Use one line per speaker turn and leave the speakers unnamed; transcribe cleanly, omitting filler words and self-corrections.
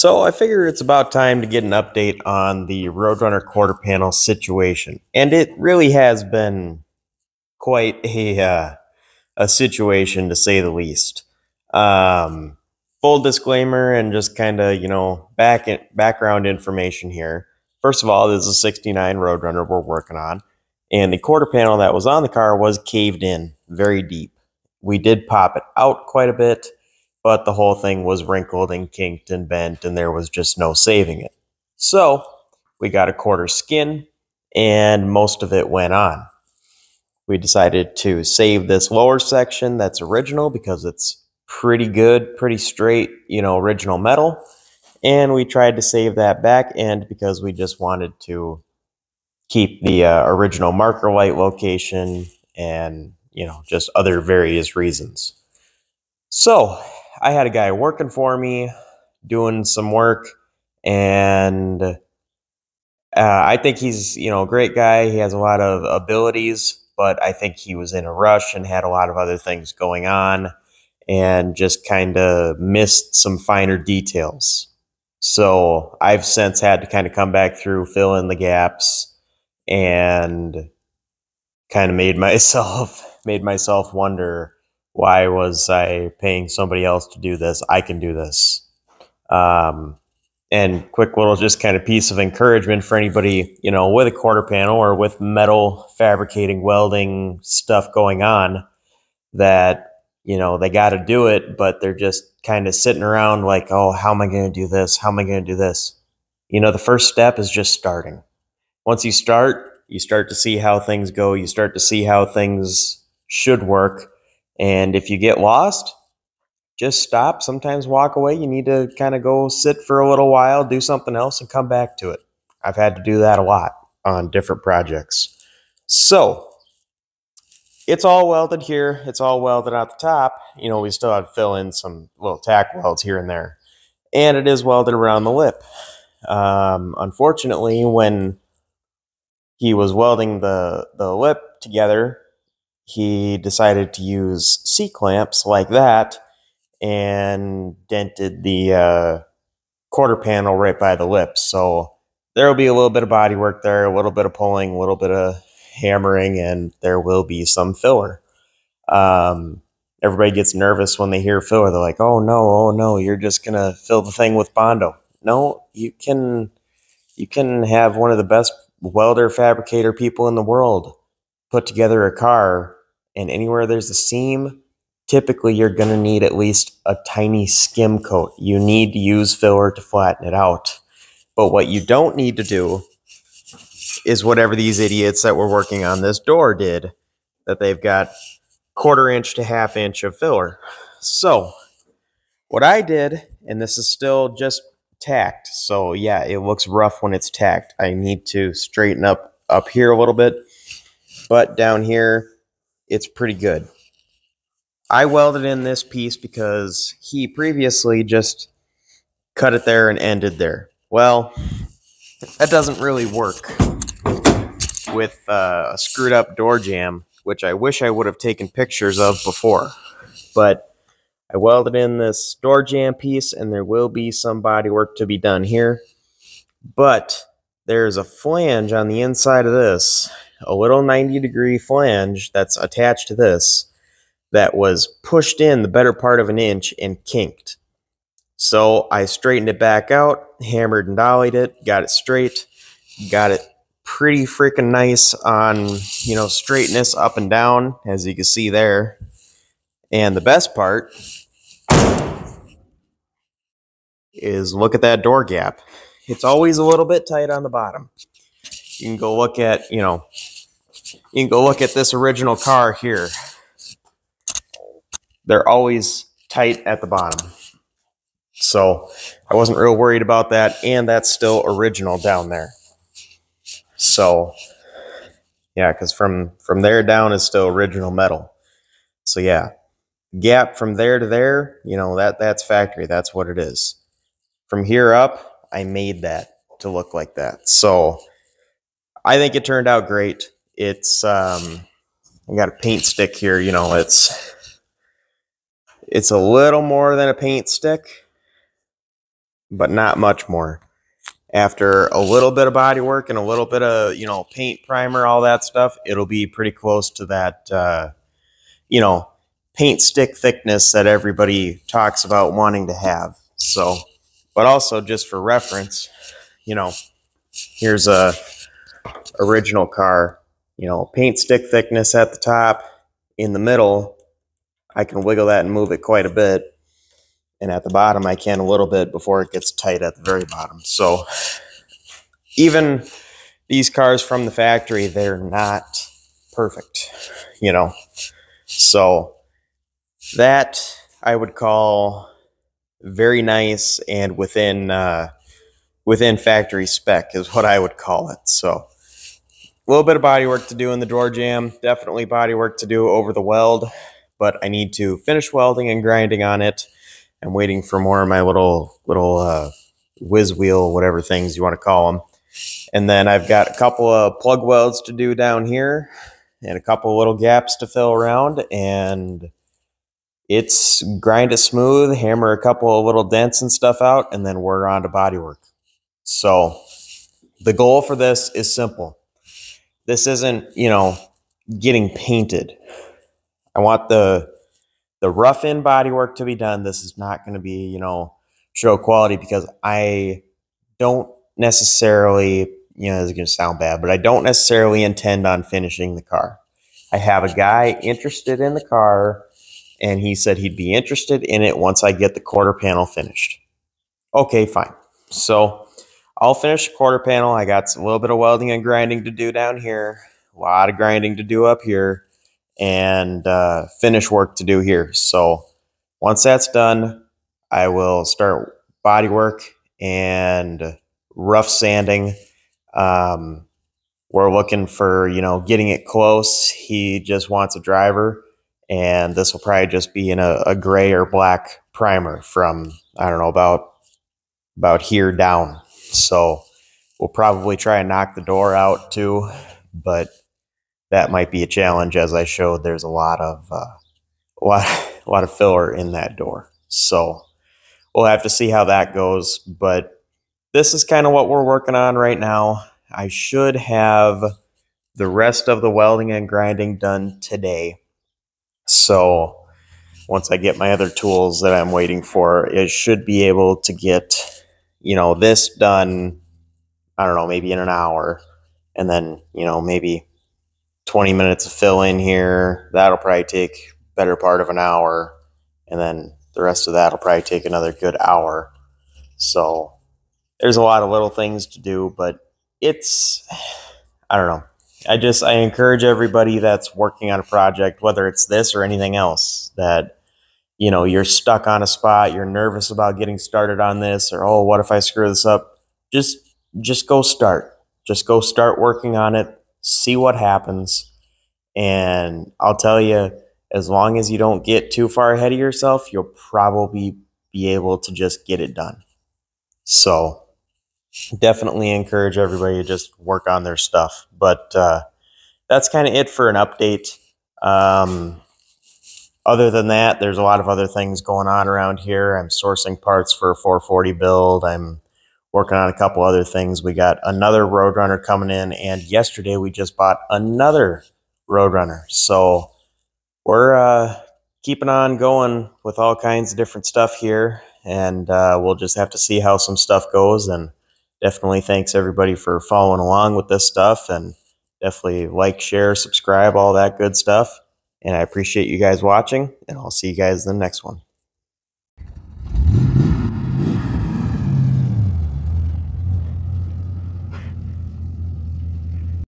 So I figure it's about time to get an update on the Roadrunner quarter panel situation, and it really has been quite a situation to say the least. Um, Full disclaimer and just kind of background information here. First of all, this is a '69 Roadrunner we're working on, and the quarter panel that was on the car was caved in very deep. We did pop it out quite a bit, but the whole thing was wrinkled and kinked and bent, and there was just no saving it. So we got a quarter skin, and most of it went on. We decided to save this lower section that's original because it's pretty good, pretty straight, original metal. And we tried to save that back end because we just wanted to keep the original marker light location and, just other various reasons. So I had a guy working for me, doing some work, and I think he's, a great guy. He has a lot of abilities, but I think he was in a rush and had a lot of other things going on and just kind of missed some finer details. So I've since had to kind of come back through, fill in the gaps, and kind of made myself wonder, why was I paying somebody else to do this? I can do this. And quick little just kind of piece of encouragement for anybody, with a quarter panel or with metal fabricating, welding stuff going on, that, they got to do it, but they're just kind of sitting around like, oh, how am I going to do this? How am I going to do this? The first step is just starting. Once you start to see how things go. You start to see how things should work. And if you get lost, just stop, sometimes walk away. You need to kind of go sit for a little while, do something else, and come back to it. I've had to do that a lot on different projects. So it's all welded here. It's all welded at the top. We still have to fill in some little tack welds here and there. And it is welded around the lip. Unfortunately, when he was welding the lip together, he decided to use C-clamps like that and dented the quarter panel right by the lip. So there will be a little bit of body work there, a little bit of pulling, a little bit of hammering, and there will be some filler. Everybody gets nervous when they hear filler. They're like, oh no, you're just going to fill the thing with Bondo. No, you can have one of the best welder fabricator people in the world put together a car, and anywhere there's a seam, typically you're going to need at least a tiny skim coat. You need to use filler to flatten it out. But what you don't need to do is whatever these idiots that were working on this door did, that they've got 1/4 inch to 1/2 inch of filler. So what I did, and this is still just tacked, so yeah, it looks rough when it's tacked. I need to straighten up here a little bit, but down here it's pretty good. I welded in this piece because he previously just cut it there and ended there. Well, that doesn't really work with a screwed up door jamb, which I wish I would have taken pictures of before. But I welded in this door jamb piece, and there will be some body work to be done here. But there's a flange on the inside of this, a little 90-degree flange that's attached to this, that was pushed in the better part of an inch and kinked. So I straightened it back out, hammered and dollied it, got it straight, got it pretty freaking nice on, straightness up and down, as you can see there. And the best part is, look at that door gap. It's always a little bit tight on the bottom. You can go look at, this original car here. They're always tight at the bottom. So I wasn't real worried about that, and that's still original down there. So yeah, because from there down is still original metal. So yeah, gap from there to there, that's factory. That's what it is. From here up, I made that to look like that. So I think it turned out great. It's I got a paint stick here. It's a little more than a paint stick, but not much more. After a little bit of body work and a little bit of, paint, primer, all that stuff, it'll be pretty close to that, paint stick thickness that everybody talks about wanting to have. So, but also just for reference, here's a original car, paint stick thickness at the top. In the middle, I can wiggle that and move it quite a bit. And at the bottom, I can a little bit before it gets tight at the very bottom. So even these cars from the factory, they're not perfect, So that I would call very nice and within factory spec is what I would call it. So a little bit of body work to do in the door jamb, definitely body work to do over the weld, but I need to finish welding and grinding on it. I'm waiting for more of my little whiz wheel, whatever things you want to call them. And then I've got a couple of plug welds to do down here and a couple of little gaps to fill around, and it's grind it smooth, hammer a couple of little dents and stuff out, and then we're on to body work. So the goal for this is simple. This isn't, getting painted. I want the rough in body work to be done. This is not going to be, show quality, because I don't necessarily, this is going to sound bad, but I don't necessarily intend on finishing the car. I have a guy interested in the car, and he said he'd be interested in it once I get the quarter panel finished. Okay, fine. So I'll finish the quarter panel. I got a little bit of welding and grinding to do down here, a lot of grinding to do up here, and finish work to do here. So once that's done, I will start body work and rough sanding. We're looking for, getting it close. He just wants a driver, and this will probably just be in a gray or black primer from, I don't know, about here down. So we'll probably try and knock the door out too, but that might be a challenge. As I showed, there's a lot of filler in that door. So we'll have to see how that goes, but this is kind of what we're working on right now. I should have the rest of the welding and grinding done today. So once I get my other tools that I'm waiting for, it should be able to get, this done, I don't know, maybe in an hour. And then, maybe 20 minutes of fill in here. That'll probably take better part of an hour. And then the rest of that will probably take another good hour. So there's a lot of little things to do, but I don't know. I encourage everybody that's working on a project, whether it's this or anything else, that, you're stuck on a spot, you're nervous about getting started on this, or, oh, what if I screw this up? Just go start. Just go start working on it, see what happens. And I'll tell you, as long as you don't get too far ahead of yourself, you'll probably be able to just get it done. So definitely encourage everybody to just work on their stuff. But that's kind of it for an update. Other than that, there's a lot of other things going on around here. I'm sourcing parts for a 440 build. I'm working on a couple other things. We got another Roadrunner coming in, and yesterday we just bought another Roadrunner. So we're keeping on going with all kinds of different stuff here, and we'll just have to see how some stuff goes. And definitely thanks everybody for following along with this stuff, and definitely like, share, subscribe, all that good stuff. And I appreciate you guys watching, and I'll see you guys in the next one.